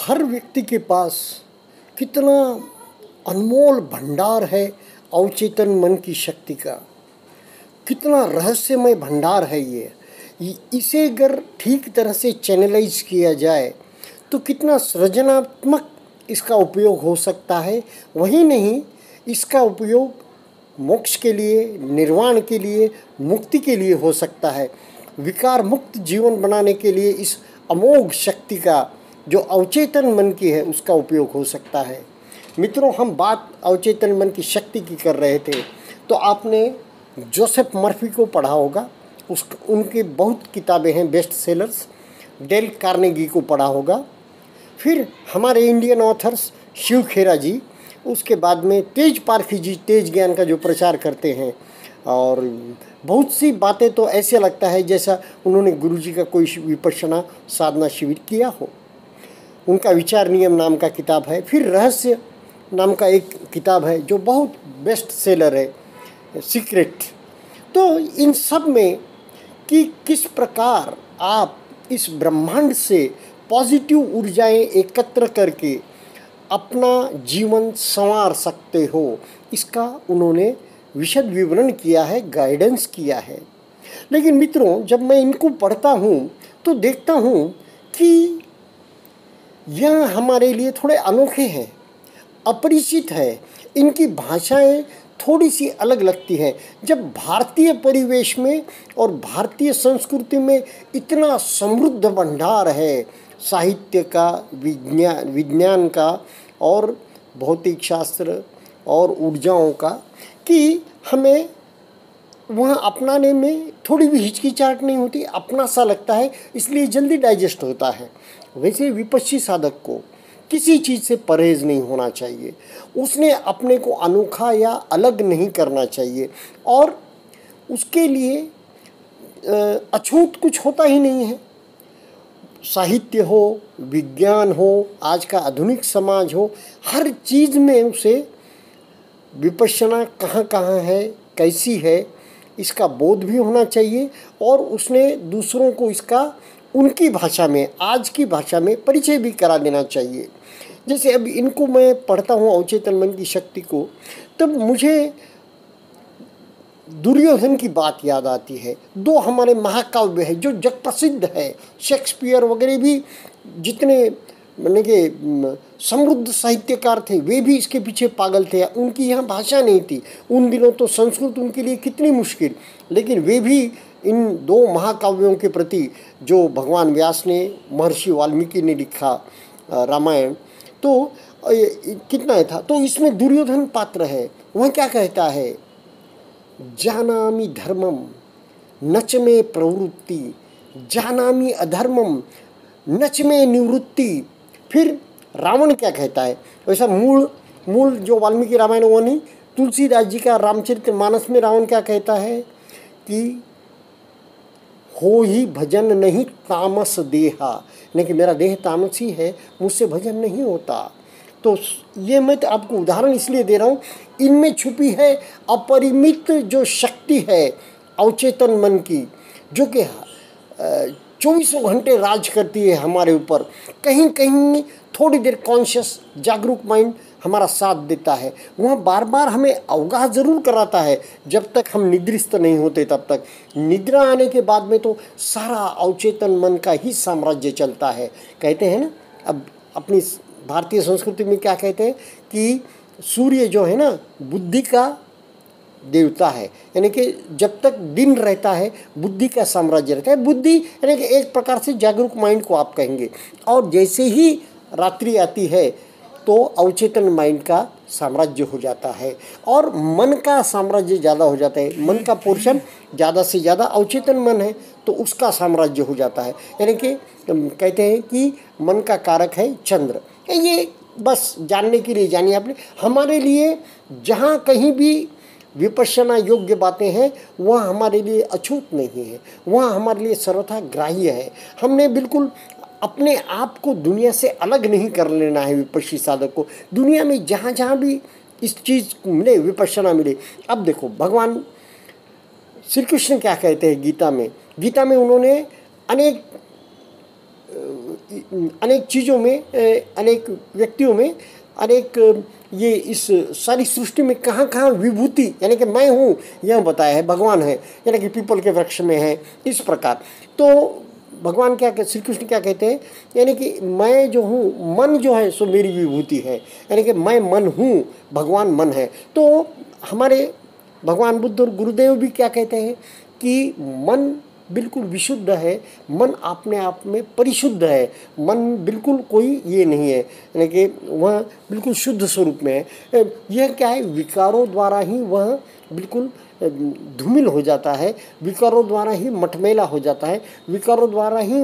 हर व्यक्ति के पास कितना अनमोल भंडार है अवचेतन मन की शक्ति का, कितना रहस्यमय भंडार है ये। इसे अगर ठीक तरह से चैनलाइज किया जाए तो कितना सृजनात्मक इसका उपयोग हो सकता है। वही नहीं, इसका उपयोग मोक्ष के लिए, निर्वाण के लिए, मुक्ति के लिए हो सकता है। विकार मुक्त जीवन बनाने के लिए इस अमोघ शक्ति का जो अवचेतन मन की है उसका उपयोग हो सकता है। मित्रों, हम बात अवचेतन मन की शक्ति की कर रहे थे तो आपने जोसेफ मर्फी को पढ़ा होगा। उनकी बहुत किताबें हैं बेस्ट सेलर्स। डेल कार्नेगी को पढ़ा होगा। फिर हमारे इंडियन ऑथर्स शिव खेरा जी, उसके बाद में तेज पारखी जी तेज ज्ञान का जो प्रचार करते हैं, और बहुत सी बातें तो ऐसे लगता है जैसा उन्होंने गुरुजी का कोई विपश्यना साधना शिविर किया हो। उनका विचार नियम नाम का किताब है। फिर रहस्य नाम का एक किताब है जो बहुत बेस्ट सेलर है, सीक्रेट। तो इन सब में कि किस प्रकार आप इस ब्रह्मांड से पॉजिटिव ऊर्जाएं एकत्र करके अपना जीवन संवार सकते हो, इसका उन्होंने विशद विवरण किया है, गाइडेंस किया है। लेकिन मित्रों, जब मैं इनको पढ़ता हूँ तो देखता हूँ कि यह हमारे लिए थोड़े अनोखे हैं, अपरिचित है। इनकी भाषाएं थोड़ी सी अलग लगती हैं। जब भारतीय परिवेश में और भारतीय संस्कृति में इतना समृद्ध भंडार है साहित्य का, विज्ञान का और भौतिक शास्त्र और ऊर्जाओं का, कि हमें वहाँ अपनाने में थोड़ी भी हिचकिचाहट नहीं होती, अपना सा लगता है, इसलिए जल्दी डाइजेस्ट होता है। वैसे विपश्ची साधक को किसी चीज़ से परहेज नहीं होना चाहिए। उसने अपने को अनोखा या अलग नहीं करना चाहिए, और उसके लिए अछूत कुछ होता ही नहीं है। साहित्य हो, विज्ञान हो, आज का आधुनिक समाज हो, हर चीज़ में उसे विपश्यना कहाँ कहाँ है, कैसी है, इसका बोध भी होना चाहिए, और उसने दूसरों को इसका उनकी भाषा में, आज की भाषा में परिचय भी करा देना चाहिए। जैसे अब इनको मैं पढ़ता हूँ अवचेतन मन की शक्ति को, तब मुझे दुर्योधन की बात याद आती है। दो हमारे महाकाव्य है जो जग प्रसिद्ध है, शेक्सपियर वगैरह भी जितने माने कि समृद्ध साहित्यकार थे वे भी इसके पीछे पागल थे। उनकी यहाँ भाषा नहीं थी उन दिनों, तो संस्कृत उनके लिए कितनी मुश्किल, लेकिन वे भी इन दो महाकाव्यों के प्रति जो भगवान व्यास ने, महर्षि वाल्मीकि ने लिखा रामायण, तो कितना था। तो इसमें दुर्योधन पात्र है, वह क्या कहता है, जानामि धर्मम नच में प्रवृत्ति, जानामि अधर्मम नच में निवृत्ति। फिर रावण क्या कहता है, वैसा मूल जो वाल्मीकि रामायण वो नहीं, तुलसीदास जी का रामचरितमानस में रावण क्या कहता है कि हो ही भजन नहीं तामस देहा, लेकिन मेरा देह तामसी है, मुझसे भजन नहीं होता। तो ये मैं तो आपको उदाहरण इसलिए दे रहा हूँ, इनमें छुपी है अपरिमित जो शक्ति है अवचेतन मन की, जो कि 24 घंटे राज करती है हमारे ऊपर। कहीं कहीं थोड़ी देर कॉन्शियस जागरूक माइंड हमारा साथ देता है, वह बार बार हमें अवगाह जरूर कराता है। जब तक हम निद्रिस्त नहीं होते तब तक, निद्रा आने के बाद में तो सारा अवचेतन मन का ही साम्राज्य चलता है। कहते हैं ना, अब अपनी भारतीय संस्कृति में क्या कहते हैं कि सूर्य जो है ना बुद्धि का देवता है, यानी कि जब तक दिन रहता है बुद्धि का साम्राज्य रहता है। बुद्धि यानी कि एक प्रकार से जागरूक माइंड को आप कहेंगे, और जैसे ही रात्रि आती है तो अवचेतन माइंड का साम्राज्य हो जाता है और मन का साम्राज्य ज़्यादा हो जाता है। मन का पोर्शन ज़्यादा से ज़्यादा अवचेतन मन है तो उसका साम्राज्य हो जाता है। यानी कि कहते हैं कि मन का कारक है चंद्र। ये बस जानने के लिए जानिए आपने। हमारे लिए जहाँ कहीं भी विपश्यना योग्य बातें हैं वह हमारे लिए अछूत नहीं है, वह हमारे लिए सर्वथा ग्राह्य है। हमने बिल्कुल अपने आप को दुनिया से अलग नहीं कर लेना है। विपश्ची साधक को दुनिया में जहाँ जहाँ भी इस चीज़ मिले, विपश्यना मिले। अब देखो भगवान श्री कृष्ण क्या कहते हैं गीता में। गीता में उन्होंने अनेक अनेक चीज़ों में, अनेक व्यक्तियों में, अनेक ये इस सारी सृष्टि में कहाँ कहाँ विभूति यानी कि मैं हूँ यह बताया है, भगवान है, यानी कि पीपल के वृक्ष में है, इस प्रकार। तो भगवान क्या श्री कृष्ण क्या कहते हैं, यानी कि मैं जो हूँ, मन जो है सो मेरी विभूति है, यानी कि मैं मन हूँ, भगवान मन है। तो हमारे भगवान बुद्ध और गुरुदेव भी क्या कहते हैं कि मन बिल्कुल विशुद्ध है, मन अपने आप में परिशुद्ध है, मन बिल्कुल कोई ये नहीं है, यानी कि वह बिल्कुल शुद्ध स्वरूप में है। यह क्या है, विकारों द्वारा ही वह बिल्कुल धूमिल हो जाता है, विकारों द्वारा ही मटमैला हो जाता है, विकारों द्वारा ही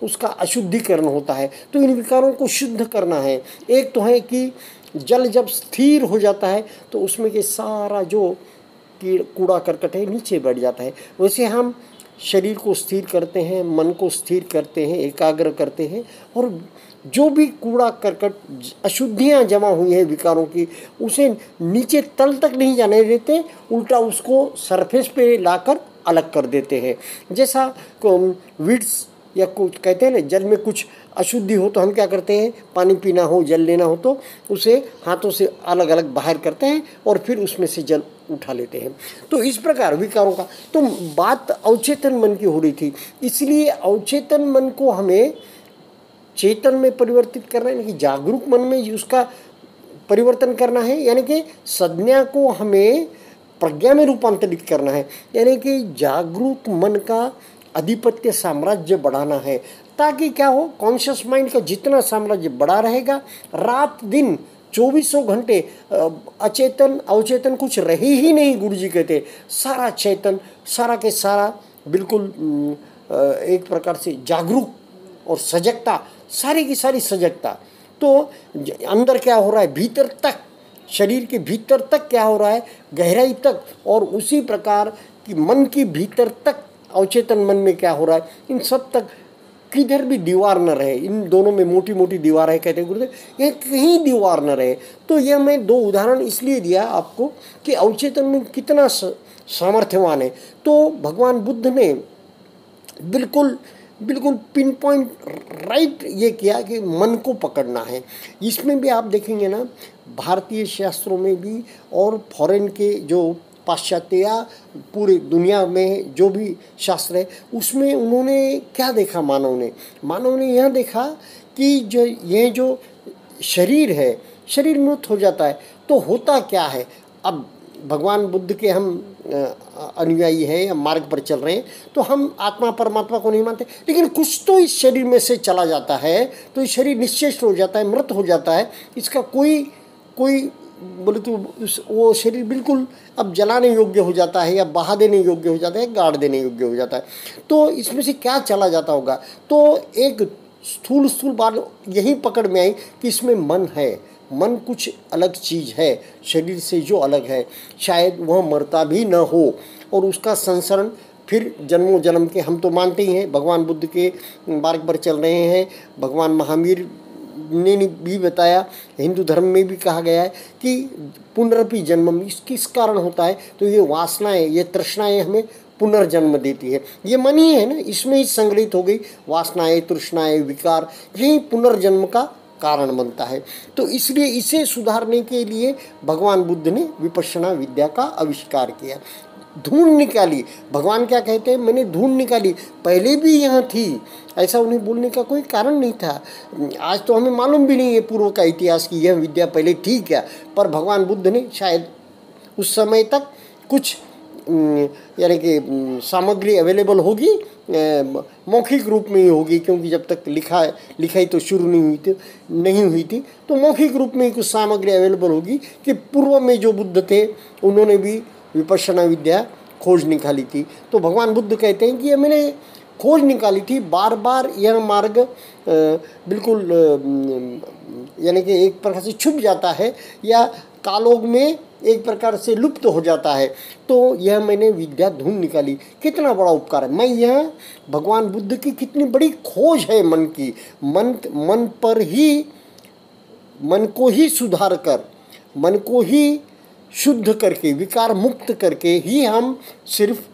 उसका अशुद्धिकरण होता है। तो इन विकारों को शुद्ध करना है। एक तो है कि जल जब स्थिर हो जाता है तो उसमें के सारा जो कूड़ा करकट है नीचे बैठ जाता है। वैसे हम शरीर को स्थिर करते हैं, मन को स्थिर करते हैं, एकाग्र करते हैं, और जो भी कूड़ा करकट अशुद्धियाँ जमा हुई है विकारों की, उसे नीचे तल तक नहीं जाने देते, उल्टा उसको सरफेस पे लाकर अलग कर देते हैं। जैसा वीड्स या कुछ कहते हैं ना, जल में कुछ अशुद्धि हो तो हम क्या करते हैं, पानी पीना हो, जल लेना हो तो उसे हाथों से अलग अलग बाहर करते हैं और फिर उसमें से जल उठा लेते हैं। तो इस प्रकार विकारों का, तो बात अवचेतन मन की हो रही थी, इसलिए अवचेतन मन को हमें चेतन में परिवर्तित करना है, यानी कि जागरूक मन में उसका परिवर्तन करना है, यानी कि संज्ञा को हमें प्रज्ञा में रूपांतरित करना है, यानी कि जागरूक मन का आधिपत्य साम्राज्य बढ़ाना है, ताकि क्या हो, कॉन्शियस माइंड का जितना साम्राज्य बड़ा रहेगा, रात दिन 24 घंटे अचेतन अवचेतन कुछ रहे ही नहीं। गुरु जी कहते सारा चेतन, सारा के सारा बिल्कुल एक प्रकार से जागरूक और सजगता, सारी की सारी सजगता। तो अंदर क्या हो रहा है, भीतर तक, शरीर के भीतर तक क्या हो रहा है, गहराई तक, और उसी प्रकार की मन की भीतर तक अवचेतन मन में क्या हो रहा है, इन सब तक किधर भी दीवार न रहे। इन दोनों में मोटी मोटी दीवार है कहते हैं गुरुदेव, यह कहीं दीवार न रहे। तो यह मैं दो उदाहरण इसलिए दिया आपको कि अवचेतन में कितना सामर्थ्यवान है। तो भगवान बुद्ध ने बिल्कुल बिल्कुल पिन पॉइंट राइट ये किया कि मन को पकड़ना है। इसमें भी आप देखेंगे ना, भारतीय शास्त्रों में भी और फॉरेन के जो पाश्चात्य या पूरी दुनिया में जो भी शास्त्र है, उसमें उन्होंने क्या देखा, मानव ने यह देखा कि जो शरीर है, शरीर मृत हो जाता है तो होता क्या है। अब भगवान बुद्ध के हम अनुयायी हैं या मार्ग पर चल रहे हैं, तो हम आत्मा परमात्मा को नहीं मानते, लेकिन कुछ तो इस शरीर में से चला जाता है, तो इस शरीर निश्चेष्ट हो जाता है, मृत हो जाता है, इसका कोई बोले तो वो शरीर बिल्कुल अब जलाने योग्य हो जाता है, या बहा देने योग्य हो जाता है, गाड़ देने योग्य हो जाता है। तो इसमें से क्या चला जाता होगा। तो एक स्थूल बात यही पकड़ में आई कि इसमें मन है, मन कुछ अलग चीज़ है, शरीर से जो अलग है, शायद वह मरता भी न हो, और उसका संसरण फिर जन्मों जन्म के, हम तो मानते ही हैं, भगवान बुद्ध के मार्ग पर चल रहे हैं, भगवान महावीर ने भी बताया, हिंदू धर्म में भी कहा गया है कि पुनरपि जन्म किस कारण होता है, तो ये वासनाएं, ये तृष्णाएं हमें पुनर्जन्म देती है। ये मन ही है ना, इसमें ही संग्रहित हो गई वासनाएं, तृष्णाएं, विकार, यही पुनर्जन्म का कारण बनता है। तो इसलिए इसे सुधारने के लिए भगवान बुद्ध ने विपश्यना विद्या का आविष्कार किया, ढूंढ निकाली। भगवान क्या कहते हैं, मैंने ढूंढ निकाली, पहले भी यहाँ थी, ऐसा उन्हें बोलने का कोई कारण नहीं था। आज तो हमें मालूम भी नहीं है पूर्व का इतिहास की यह विद्या पहले थी क्या, पर भगवान बुद्ध ने शायद उस समय तक कुछ यानी कि सामग्री अवेलेबल होगी, मौखिक रूप में ही होगी, क्योंकि जब तक लिखाई तो शुरू नहीं हुई थी, तो मौखिक रूप में ही कुछ सामग्री अवेलेबल होगी कि पूर्व में जो बुद्ध थे उन्होंने भी विपश्यना विद्या खोज निकाली थी। तो भगवान बुद्ध कहते हैं कि ये मैंने खोज निकाली थी, बार बार यह मार्ग बिल्कुल यानी कि एक प्रकार से छुप जाता है या कालोग में एक प्रकार से लुप्त हो जाता है, तो यह मैंने विद्या ढूंढ निकाली। कितना बड़ा उपकार है। मैं यह भगवान बुद्ध की कितनी बड़ी खोज है मन की, मन पर ही, मन को ही सुधार कर, मन को ही शुद्ध करके, विकार मुक्त करके ही हम सिर्फ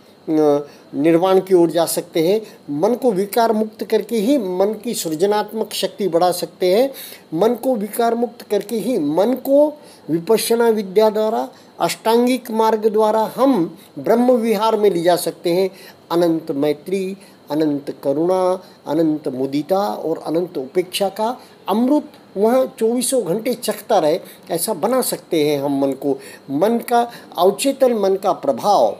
निर्वाण की ओर जा सकते हैं। मन को विकार मुक्त करके ही मन की सृजनात्मक शक्ति बढ़ा सकते हैं। मन को विकार मुक्त करके ही मन को विपश्यना विद्या द्वारा, अष्टांगिक मार्ग द्वारा हम ब्रह्म विहार में ले जा सकते हैं। अनंत मैत्री, अनंत करुणा, अनंत मुदिता और अनंत उपेक्षा का अमृत वहाँ 24 घंटे चखता रहे, ऐसा बना सकते हैं हम मन को। मन का अवचेतन मन का प्रभाव,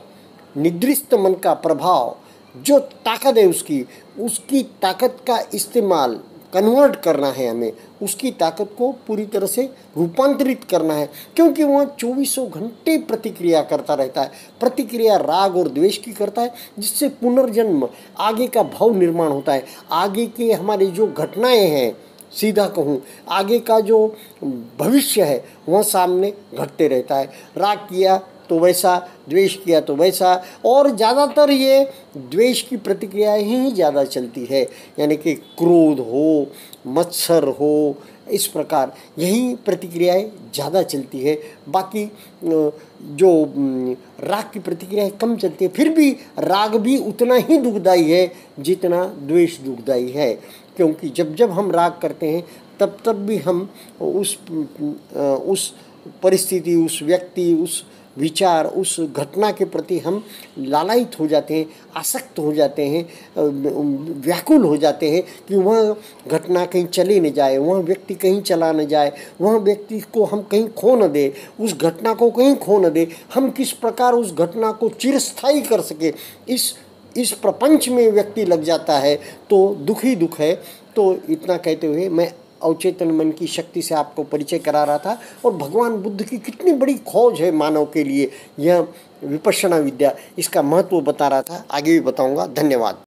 निद्रिस्त मन का प्रभाव, जो ताकत है उसकी ताकत का इस्तेमाल कन्वर्ट करना है हमें, उसकी ताकत को पूरी तरह से रूपांतरित करना है, क्योंकि वह 24 घंटे प्रतिक्रिया करता रहता है। प्रतिक्रिया राग और द्वेष की करता है, जिससे पुनर्जन्म, आगे का भाव निर्माण होता है। आगे के हमारी जो घटनाएं हैं, सीधा कहूँ आगे का जो भविष्य है वह सामने घटते रहता है। राग किया तो वैसा, द्वेष किया तो वैसा, और ज़्यादातर ये द्वेष की प्रतिक्रिया ही ज़्यादा चलती है, यानी कि क्रोध हो, मत्सर हो, इस प्रकार यही प्रतिक्रियाएं ज़्यादा चलती है। बाकी जो राग की प्रतिक्रियाएं कम चलती है। फिर भी राग भी उतना ही दुखदाई है जितना द्वेष दुखदाई है, क्योंकि जब जब हम राग करते हैं तब तब भी हम उस परिस्थिति, उस व्यक्ति, उस विचार, उस घटना के प्रति हम लालायित हो जाते हैं, आसक्त हो जाते हैं, व्याकुल हो जाते हैं कि वह घटना कहीं चली न जाए, वह व्यक्ति कहीं चला न जाए, वह व्यक्ति को हम कहीं खो न दे, उस घटना को कहीं खो न दे। हम किस प्रकार उस घटना को चिरस्थायी कर सके, इस प्रपंच में व्यक्ति लग जाता है तो दुख ही दुख है। तो इतना कहते हुए मैं अवचेतन मन की शक्ति से आपको परिचय करा रहा था, और भगवान बुद्ध की कितनी बड़ी खोज है मानव के लिए, यह विपश्यना विद्या, इसका महत्व बता रहा था। आगे भी बताऊंगा। धन्यवाद।